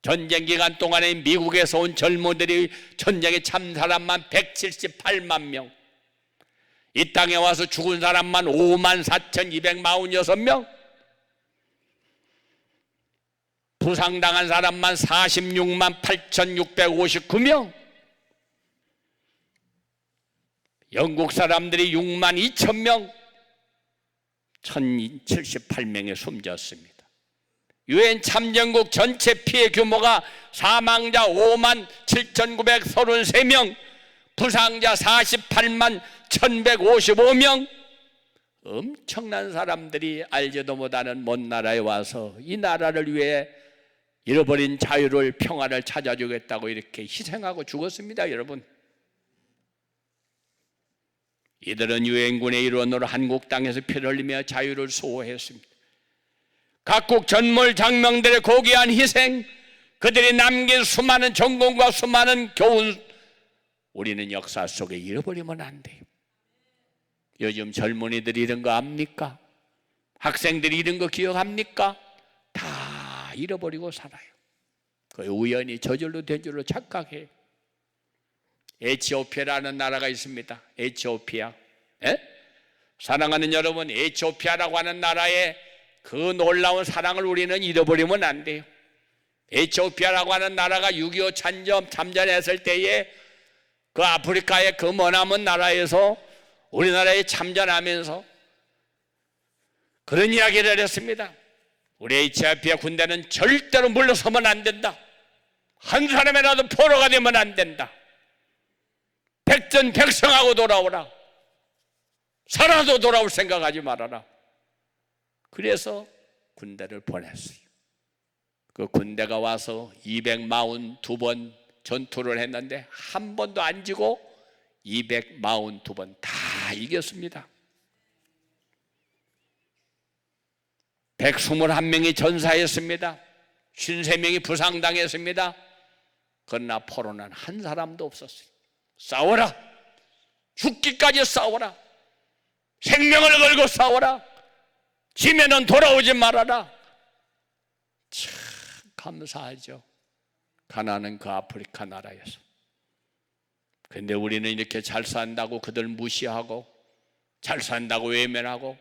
전쟁 기간 동안에 미국에서 온 젊은이들이 전쟁에 참 사람만 178만 명, 이 땅에 와서 죽은 사람만 54,246명, 부상당한 사람만 46만 8,659명, 영국 사람들이 6만 2천 명, 1,078명이 숨졌습니다. 유엔 참전국 전체 피해 규모가 사망자 5만 7,933명, 부상자 48만 1,155명, 엄청난 사람들이 알지도 못하는 먼 나라에 와서 이 나라를 위해 잃어버린 자유를, 평화를 찾아주겠다고 이렇게 희생하고 죽었습니다. 여러분, 이들은 유엔군의 일원으로 한국 땅에서 피를 흘리며 자유를 수호했습니다. 각국 전몰 장병들의 고귀한 희생, 그들이 남긴 수많은 전공과 수많은 교훈, 우리는 역사 속에 잃어버리면 안 돼요. 요즘 젊은이들이 이런 거 압니까? 학생들이 이런 거 기억합니까? 다 잃어버리고 살아요. 그 우연히 저절로 된 줄로 착각해요. 에티오피아라는 나라가 있습니다. 에티오피아. 사랑하는 여러분, 에티오피아라고 하는 나라의 그 놀라운 사랑을 우리는 잃어버리면 안 돼요. 에티오피아라고 하는 나라가 6.25 참전했을 때에 그 아프리카의 그 머나먼 나라에서 우리나라에 참전하면서 그런 이야기를 했습니다. 우리 에티오피아 군대는 절대로 물러서면 안 된다. 한 사람이라도 포로가 되면 안 된다. 백전백승하고 돌아오라. 살아도 돌아올 생각하지 말아라. 그래서 군대를 보냈어요. 그 군대가 와서 242번 전투를 했는데 한 번도 안 지고 242번 다 이겼습니다. 121명이 전사했습니다. 53명이 부상당했습니다. 그러나 포로는 한 사람도 없었어요. 싸워라. 죽기까지 싸워라. 생명을 걸고 싸워라. 지면은 돌아오지 말아라. 참 감사하죠. 가나안은 그 아프리카 나라에서. 그런데 우리는 이렇게 잘 산다고 그들 무시하고, 잘 산다고 외면하고,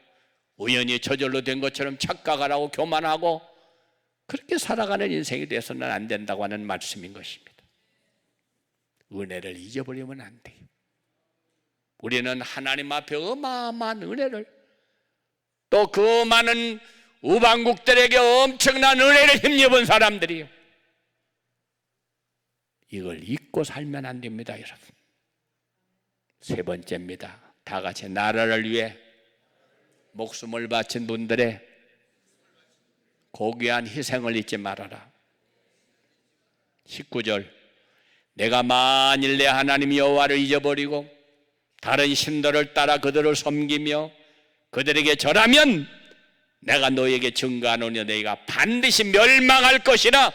우연히 저절로 된 것처럼 착각하라고 교만하고, 그렇게 살아가는 인생이 돼서는 안 된다고 하는 말씀인 것입니다. 은혜를 잊어버리면 안 돼요. 우리는 하나님 앞에 어마어마한 은혜를, 또 그 많은 우방국들에게 엄청난 은혜를 힘입은 사람들이요, 이걸 잊고 살면 안 됩니다. 여러분, 세 번째입니다. 다 같이 나라를 위해 목숨을 바친 분들의 고귀한 희생을 잊지 말아라. 19절, 내가 만일 내 하나님 여호와를 잊어버리고 다른 신들을 따라 그들을 섬기며 그들에게 절하면 내가 너에게 증거하노니 너희가 반드시 멸망할 것이라.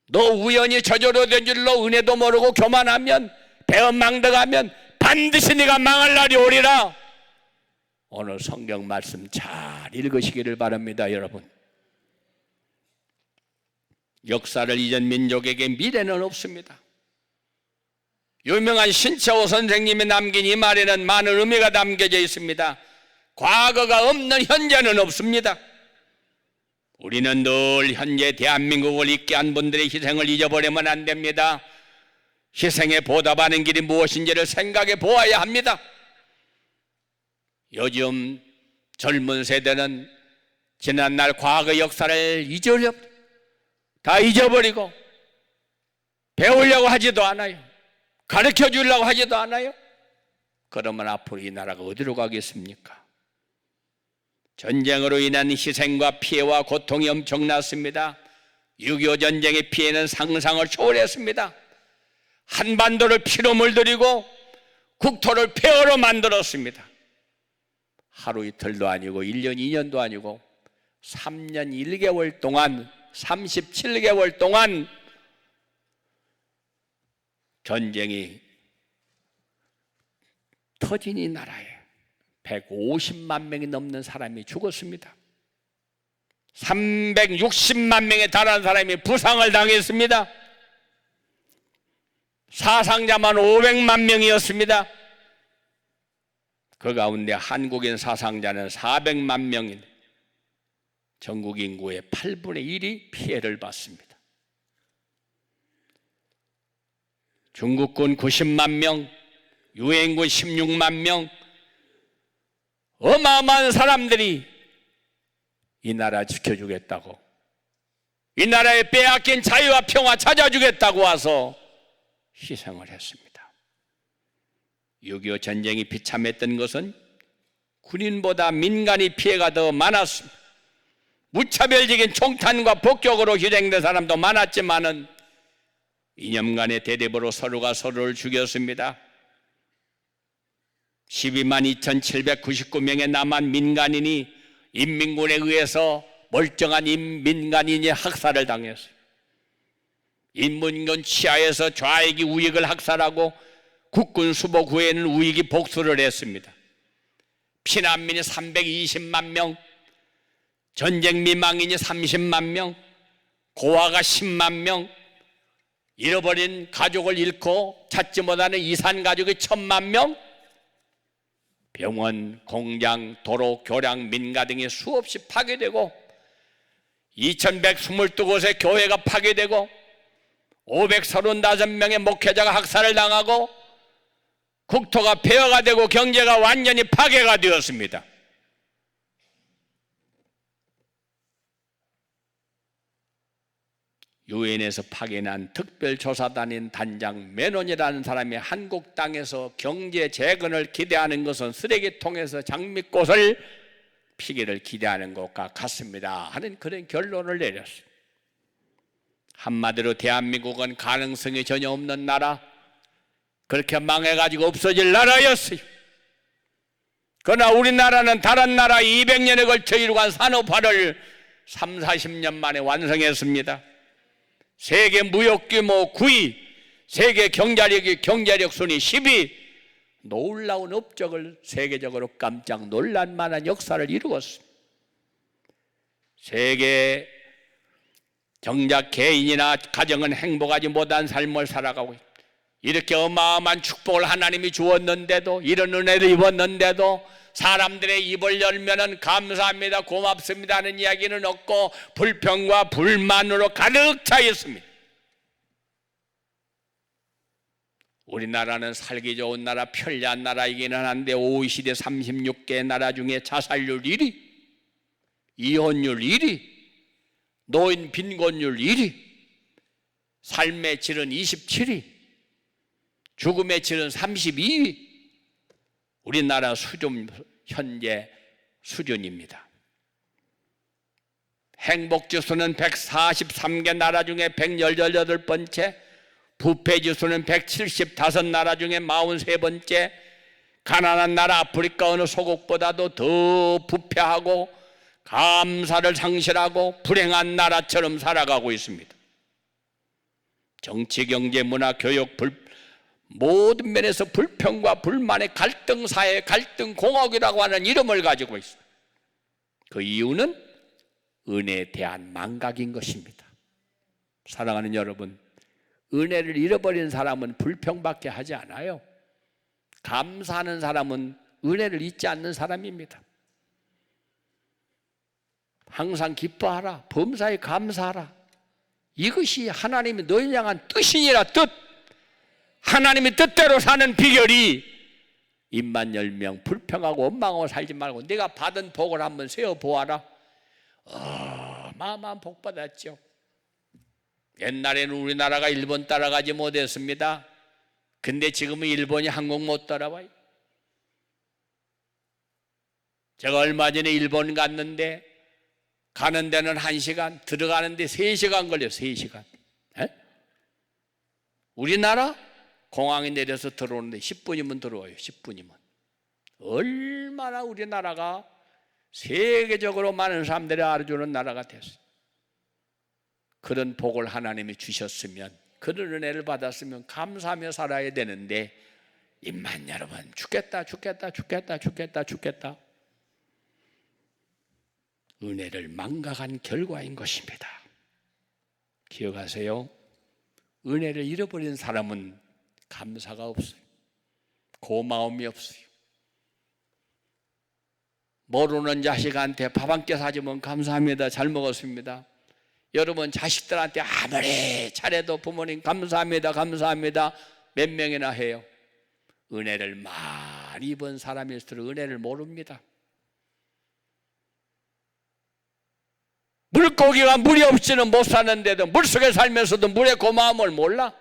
너 우연히 저절로 된 줄로 은혜도 모르고 교만하면, 배은망덕하면 반드시 네가 망할 날이 오리라. 오늘 성경 말씀 잘 읽으시기를 바랍니다. 여러분, 역사를 잊은 민족에게 미래는 없습니다. 유명한 신채호 선생님이 남긴 이 말에는 많은 의미가 담겨져 있습니다. 과거가 없는 현재는 없습니다. 우리는 늘 현재 대한민국을 있게 한 분들의 희생을 잊어버리면 안 됩니다. 희생에 보답하는 길이 무엇인지를 생각해 보아야 합니다. 요즘 젊은 세대는 지난날 과거 역사를 다 잊어버리고 배우려고 하지도 않아요. 가르쳐 주려고 하지도 않아요. 그러면 앞으로 이 나라가 어디로 가겠습니까? 전쟁으로 인한 희생과 피해와 고통이 엄청났습니다. 6.25 전쟁의 피해는 상상을 초월했습니다. 한반도를 피로 물들이고 국토를 폐허로 만들었습니다. 하루 이틀도 아니고 1년 2년도 아니고 3년 1개월 동안 37개월 동안 전쟁이 터진 이 나라에 150만 명이 넘는 사람이 죽었습니다. 360만 명에 달하는 사람이 부상을 당했습니다. 사상자만 500만 명이었습니다. 그 가운데 한국인 사상자는 400만 명인 전국 인구의 8분의 1이 피해를 받습니다. 중국군 90만 명, 유엔군 16만 명, 어마어마한 사람들이 이 나라 지켜주겠다고, 이 나라에 빼앗긴 자유와 평화 찾아주겠다고 와서 희생을 했습니다. 6.25 전쟁이 비참했던 것은 군인보다 민간이 피해가 더 많았습니다. 무차별적인 총탄과 폭격으로 희생된 사람도 많았지만은 이념간의 대립으로 서로가 서로를 죽였습니다. 12만 2,799명의 남한 민간인이 인민군에 의해서 멀쩡한 민간인이 학살을 당했어요. 인민군 치하에서 좌익이 우익을 학살하고 국군 수복 후에는 우익이 복수를 했습니다. 피난민이 320만 명, 전쟁 미망인이 30만 명, 고아가 10만 명, 잃어버린 가족을 잃고 찾지 못하는 이산 가족이 1,000만 명, 병원, 공장, 도로, 교량, 민가 등이 수없이 파괴되고 2,122곳의 교회가 파괴되고 535명의 목회자가 학살을 당하고 국토가 폐허가 되고 경제가 완전히 파괴가 되었습니다. 유엔에서 파견한 특별조사단인 단장 맨원이라는 사람이 한국 땅에서 경제 재건을 기대하는 것은 쓰레기통에서 장미꽃을 피기를 기대하는 것과 같습니다 하는 그런 결론을 내렸어요. 한마디로 대한민국은 가능성이 전혀 없는 나라, 그렇게 망해가지고 없어질 나라였어요. 그러나 우리나라는 다른 나라 200년에 걸쳐 이루어간 산업화를 3, 40년 만에 완성했습니다. 세계 무역 규모 9위, 세계 경제력 순위 10위, 놀라운 업적을 세계적으로 깜짝 놀랄 만한 역사를 이루었습니다. 세계 정작 개인이나 가정은 행복하지 못한 삶을 살아가고 있습니다. 이렇게 어마어마한 축복을 하나님이 주었는데도, 이런 은혜를 입었는데도 사람들의 입을 열면은 감사합니다, 고맙습니다 하는 이야기는 없고 불평과 불만으로 가득 차 있습니다. 우리나라는 살기 좋은 나라, 편리한 나라이기는 한데 OECD 36개 나라 중에 자살률 1위, 이혼율 1위, 노인 빈곤율 1위, 삶의 질은 27위, 죽음의 질은 32위. 우리나라 수준 현재 수준입니다. 행복지수는 143개 나라 중에 118번째, 부패지수는 175나라 중에 43번째, 가난한 나라 아프리카 어느 소국보다도 더 부패하고 감사를 상실하고 불행한 나라처럼 살아가고 있습니다. 정치, 경제, 문화, 교육, 모든 면에서 불평과 불만의 갈등 사회, 갈등 공화국이라고 하는 이름을 가지고 있습니다. 그 이유는 은혜에 대한 망각인 것입니다. 사랑하는 여러분, 은혜를 잃어버린 사람은 불평밖에 하지 않아요. 감사하는 사람은 은혜를 잊지 않는 사람입니다. 항상 기뻐하라, 범사에 감사하라. 이것이 하나님이 너희를 향한 뜻이니라. 뜻. 하나님의 뜻대로 사는 비결이 입만 열면 불평하고 원망하고 살지 말고 내가 받은 복을 한번 세어보아라. 어마어마한 복 받았죠. 옛날에는 우리나라가 일본 따라가지 못했습니다. 근데 지금은 일본이 한국 못 따라와요. 제가 얼마 전에 일본 갔는데 가는 데는 1시간, 들어가는데 3시간 걸려요. 3시간. 에? 우리나라 공항에 내려서 들어오는데 10분이면 들어와요. 10분이면. 얼마나 우리나라가 세계적으로 많은 사람들이 알아주는 나라가 됐어요. 그런 복을 하나님이 주셨으면, 그런 은혜를 받았으면 감사하며 살아야 되는데, 입만 여러분 죽겠다 은혜를 망각한 결과인 것입니다. 기억하세요. 은혜를 잃어버린 사람은 감사가 없어요. 고마움이 없어요. 모르는 자식한테 밥 한 끼 사주면 감사합니다, 잘 먹었습니다. 여러분 자식들한테 아무리 잘해도 부모님 감사합니다 몇 명이나 해요? 은혜를 많이 입은 사람일수록 은혜를 모릅니다. 물고기가 물이 없이는 못 사는데도, 물속에 살면서도 물의 고마움을 몰라.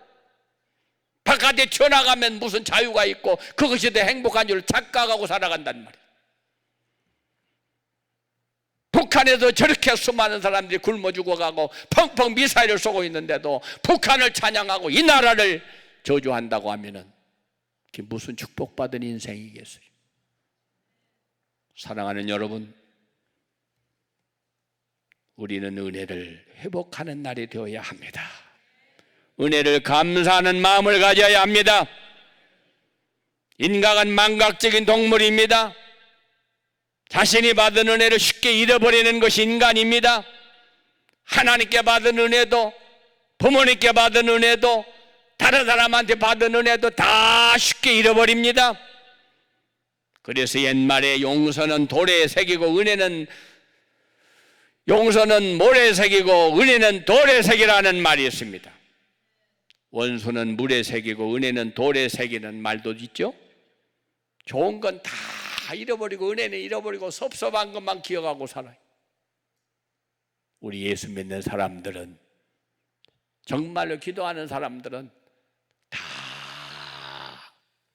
바깥에 튀어나가면 무슨 자유가 있고 그것이 더 행복한 줄 착각하고 살아간단 말이야. 북한에도 저렇게 수많은 사람들이 굶어 죽어가고 펑펑 미사일을 쏘고 있는데도 북한을 찬양하고 이 나라를 저주한다고 하면은 그게 무슨 축복받은 인생이겠어요? 사랑하는 여러분, 우리는 은혜를 회복하는 날이 되어야 합니다. 은혜를 감사하는 마음을 가져야 합니다. 인간은 망각적인 동물입니다. 자신이 받은 은혜를 쉽게 잃어버리는 것이 인간입니다. 하나님께 받은 은혜도, 부모님께 받은 은혜도, 다른 사람한테 받은 은혜도 다 쉽게 잃어버립니다. 그래서 옛말에 용서는 돌에 새기고 용서는 모래에 새기고 은혜는 돌에 새기라는 말이 있습니다. 원수는 물에 새기고 은혜는 돌에 새기는 말도 있죠. 좋은 건 다 잃어버리고 은혜는 잃어버리고 섭섭한 것만 기억하고 살아요. 우리 예수 믿는 사람들은, 정말로 기도하는 사람들은 다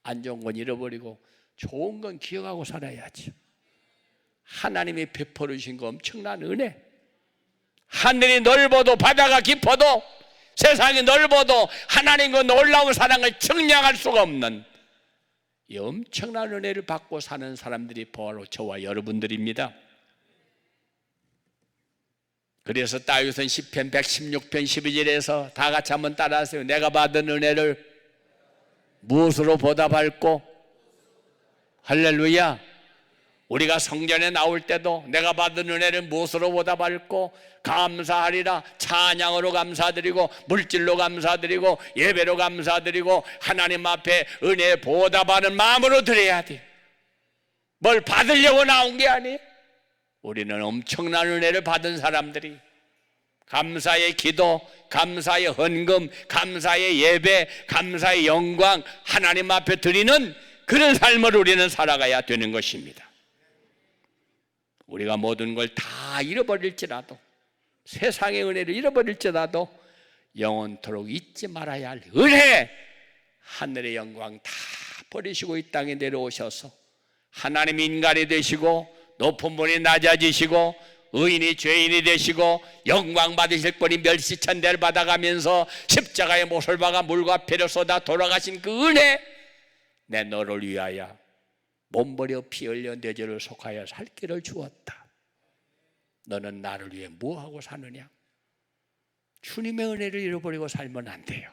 안 좋은 건 잃어버리고 좋은 건 기억하고 살아야죠. 하나님이 베풀어 주신 거 엄청난 은혜. 하늘이 넓어도 바다가 깊어도 세상이 넓어도 하나님과 놀라운 사랑을 측량할 수가 없는 이 엄청난 은혜를 받고 사는 사람들이 바로 저와 여러분들입니다. 그래서 다윗은 시편 116편 12절에서 다 같이 한번 따라하세요. 내가 받은 은혜를 무엇으로 보답할꼬? 할렐루야. 우리가 성전에 나올 때도 내가 받은 은혜를 무엇으로 보답할꼬? 감사하리라. 찬양으로 감사드리고 물질로 감사드리고 예배로 감사드리고 하나님 앞에 은혜 보답하는 마음으로 드려야 돼. 뭘 받으려고 나온 게 아니에요. 우리는 엄청난 은혜를 받은 사람들이 감사의 기도, 감사의 헌금, 감사의 예배, 감사의 영광 하나님 앞에 드리는 그런 삶을 우리는 살아가야 되는 것입니다. 우리가 모든 걸 다 잃어버릴지라도, 세상의 은혜를 잃어버릴지라도 영원토록 잊지 말아야 할 은혜, 하늘의 영광 다 버리시고 이 땅에 내려오셔서 하나님 인간이 되시고 높은 분이 낮아지시고 의인이 죄인이 되시고 영광 받으실 분이 멸시천대를 받아가면서 십자가의 못을 박아 물과 피를 쏟아 돌아가신 그 은혜, 내 너를 위하여 몸버려 피 흘려 내 죄를 속하여 살 길을 주었다. 너는 나를 위해 뭐하고 사느냐? 주님의 은혜를 잃어버리고 살면 안 돼요.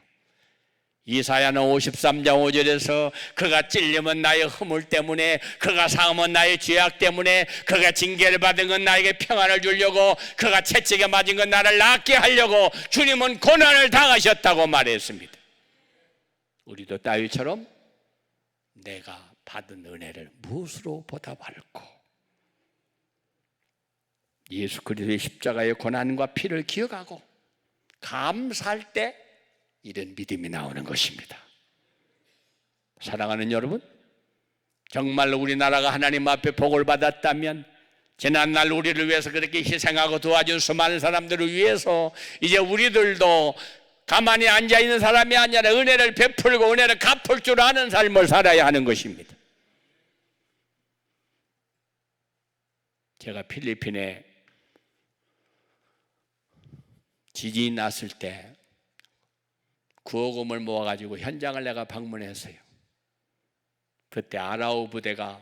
이사야는 53장 5절에서 그가 찔림은 나의 허물 때문에, 그가 상함은 나의 죄악 때문에, 그가 징계를 받은 건 나에게 평안을 주려고, 그가 채찍에 맞은 건 나를 낫게 하려고 주님은 고난을 당하셨다고 말했습니다. 우리도 다윗처럼 내가 받은 은혜를 무엇으로 보답할꼬? 예수 그리스도의 십자가의 고난과 피를 기억하고 감사할 때 이런 믿음이 나오는 것입니다. 사랑하는 여러분, 정말로 우리나라가 하나님 앞에 복을 받았다면 지난날 우리를 위해서 그렇게 희생하고 도와준 수많은 사람들을 위해서 이제 우리들도 가만히 앉아있는 사람이 아니라 은혜를 베풀고 은혜를 갚을 줄 아는 삶을 살아야 하는 것입니다. 제가 필리핀에 지진이 났을 때 구호금을 모아가지고 현장을 내가 방문했어요. 그때 아라우 부대가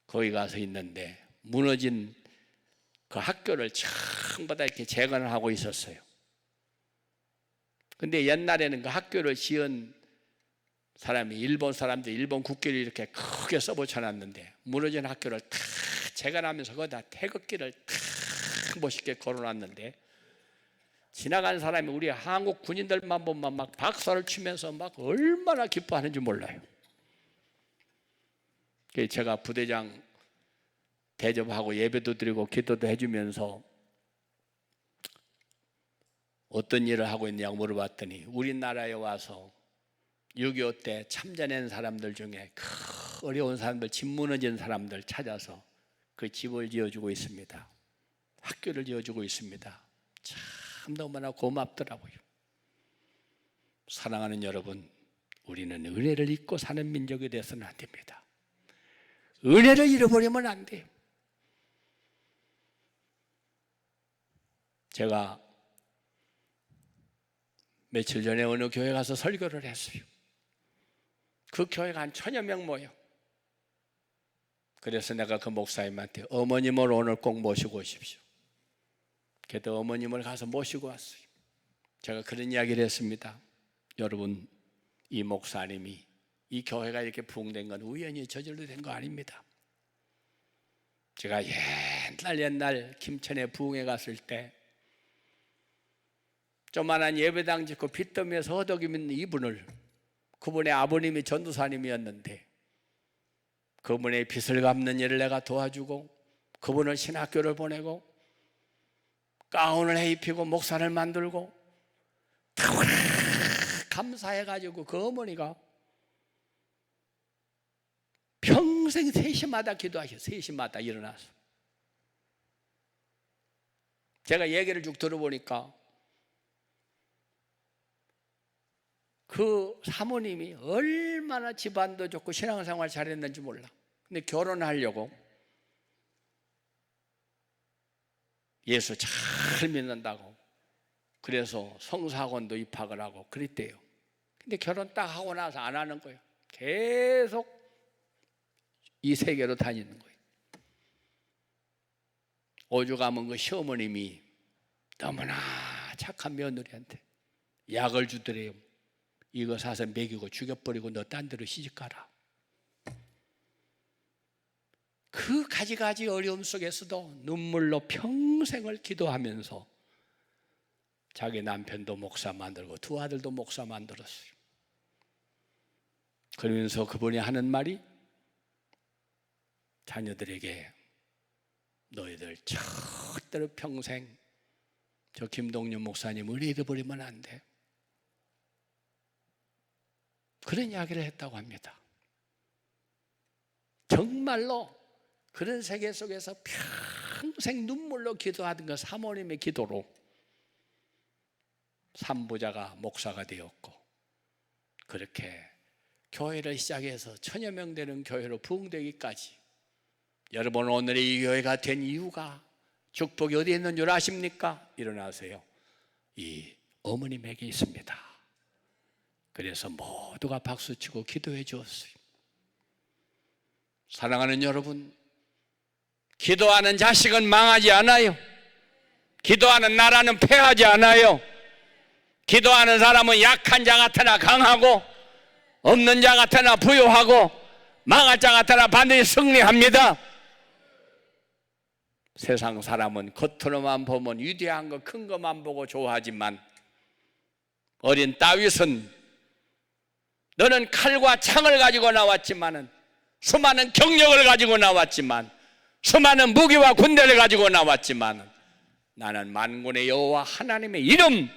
거기 가서 있는데 무너진 그 학교를 전부 다 이렇게 재건을 하고 있었어요. 근데 옛날에는 그 학교를 지은 사람이 일본 사람들 일본 국기를 이렇게 크게 써붙여놨는데 무너진 학교를 탁 재건하면서 거기다 태극기를 탁 멋있게 걸어놨는데 지나가는 사람이 우리 한국 군인들만 보면 막 박수를 치면서 막 얼마나 기뻐하는지 몰라요. 제가 부대장 대접하고 예배도 드리고 기도도 해주면서 어떤 일을 하고 있냐고 물어봤더니 우리나라에 와서 6.25 때 참전한 사람들 중에 어려운 사람들, 집 무너진 사람들 찾아서 그 집을 지어주고 있습니다. 학교를 지어주고 있습니다. 참 너무나 고맙더라고요. 사랑하는 여러분, 우리는 은혜를 잊고 사는 민족이 되어서는 안 됩니다. 은혜를 잃어버리면 안 돼요. 제가 며칠 전에 어느 교회 가서 설교를 했어요. 그 교회가 한 1000여 명 모여. 그래서 내가 그 목사님한테 어머님을 오늘 꼭 모시고 오십시오. 그래도 어머님을 가서 모시고 왔어요. 제가 그런 이야기를 했습니다. 여러분, 이 목사님이 이 교회가 이렇게 부흥된 건 우연히 저절로 된 거 아닙니다. 제가 옛날 김천에 부흥회 갔을 때 조만한 예배당 짓고 빚더미에서 허덕이는 이분을, 그분의 아버님이 전도사님이었는데 그분의 빚을 갚는 일을 내가 도와주고 그분을 신학교를 보내고 가운을 입히고 목사를 만들고 감사해가지고 그 어머니가 평생 3시마다 기도하셔. 3시마다 일어나서. 제가 얘기를 쭉 들어보니까 그 사모님이 얼마나 집안도 좋고 신앙생활 잘했는지 몰라. 근데 결혼하려고 예수 잘 믿는다고 그래서 성사학원도 입학을 하고 그랬대요. 근데 결혼 딱 하고 나서 안 하는 거예요. 계속 이 세계로 다니는 거예요. 오죽하면 그 시어머님이 너무나 착한 며느리한테 약을 주더래요. 이거 사서 먹이고 죽여버리고 너 딴 데로 시집가라. 그 가지가지 어려움 속에서도 눈물로 평생을 기도하면서 자기 남편도 목사 만들고 두 아들도 목사 만들었어요. 그러면서 그분이 하는 말이 자녀들에게 너희들 절대로 평생 저 김동률 목사님을 잃어버리면 안 돼. 그런 이야기를 했다고 합니다. 정말로 그런 세계 속에서 평생 눈물로 기도하던 그 사모님의 기도로 삼부자가 목사가 되었고 그렇게 교회를 시작해서 1000여 명 되는 교회로 부흥되기까지 여러분 오늘 이 교회가 된 이유가 축복이 어디에 있는 줄 아십니까? 일어나세요. 이 어머님에게 있습니다. 그래서 모두가 박수치고 기도해 주었어요. 사랑하는 여러분, 기도하는 자식은 망하지 않아요. 기도하는 나라는 패하지 않아요. 기도하는 사람은 약한 자 같으나 강하고 없는 자 같으나 부유하고 망할 자 같으나 반드시 승리합니다. 세상 사람은 겉으로만 보면 위대한 거 큰 것만 보고 좋아하지만 어린 다윗은 너는 칼과 창을 가지고 나왔지만은 수많은 경력을 가지고 나왔지만 수많은 무기와 군대를 가지고 나왔지만 나는 만군의 여호와 하나님의 이름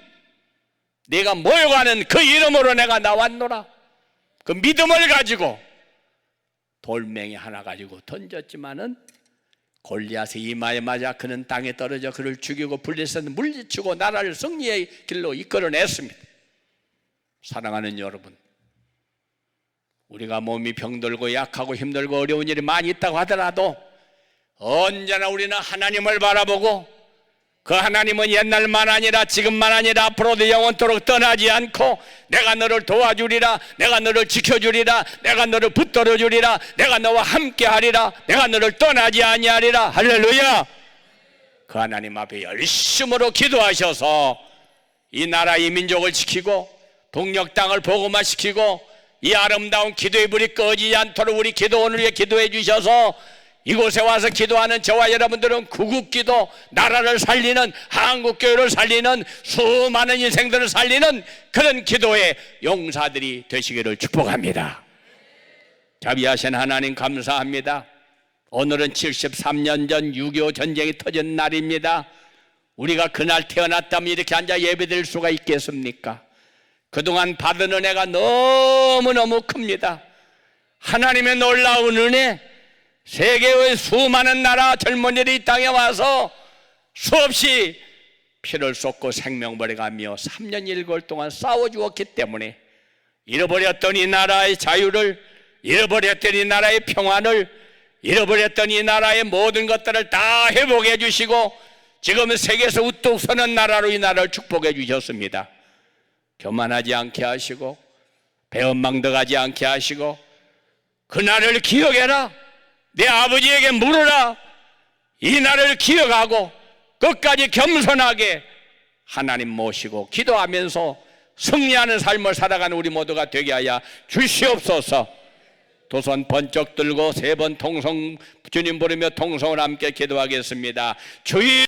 네가 모여가는 그 이름으로 내가 나왔노라. 그 믿음을 가지고 돌멩이 하나 가지고 던졌지만은 골리앗의 이마에 맞아 그는 땅에 떨어져 그를 죽이고 블레셋을 물리치고 나라를 승리의 길로 이끌어냈습니다. 사랑하는 여러분, 우리가 몸이 병들고 약하고 힘들고 어려운 일이 많이 있다고 하더라도 언제나 우리는 하나님을 바라보고 그 하나님은 옛날만 아니라 지금만 아니라 앞으로도 영원토록 떠나지 않고 내가 너를 도와주리라, 내가 너를 지켜주리라, 내가 너를 붙들어주리라, 내가 너와 함께하리라, 내가 너를 떠나지 아니하리라. 할렐루야. 그 하나님 앞에 열심으로 기도하셔서 이 나라 이 민족을 지키고 동력 땅을 복음화시키고 이 아름다운 기도의 불이 꺼지지 않도록 우리 기도원을 위해 기도해 주셔서 이곳에 와서 기도하는 저와 여러분들은 구국기도, 나라를 살리는, 한국교회를 살리는, 수많은 인생들을 살리는 그런 기도의 용사들이 되시기를 축복합니다. 자비하신 하나님 감사합니다. 오늘은 73년 전 6.25 전쟁이 터진 날입니다. 우리가 그날 태어났다면 이렇게 앉아 예배드릴 수가 있겠습니까? 그동안 받은 은혜가 너무너무 큽니다. 하나님의 놀라운 은혜, 세계의 수많은 나라 젊은이들이 이 땅에 와서 수없이 피를 쏟고 생명버려가며 3년 1개월 동안 싸워주었기 때문에 잃어버렸던 이 나라의 자유를, 잃어버렸던 이 나라의 평안을, 잃어버렸던 이 나라의 모든 것들을 다 회복해 주시고 지금은 세계에서 우뚝 서는 나라로 이 나라를 축복해 주셨습니다. 교만하지 않게 하시고 배은망덕하지 않게 하시고 그날을 기억해라, 내 아버지에게 물으라, 이 날을 기억하고 끝까지 겸손하게 하나님 모시고 기도하면서 승리하는 삶을 살아가는 우리 모두가 되게 하여 주시옵소서. 두 손 번쩍 들고 세 번 통성, 주님 부르며 통성을 함께 기도하겠습니다. 주의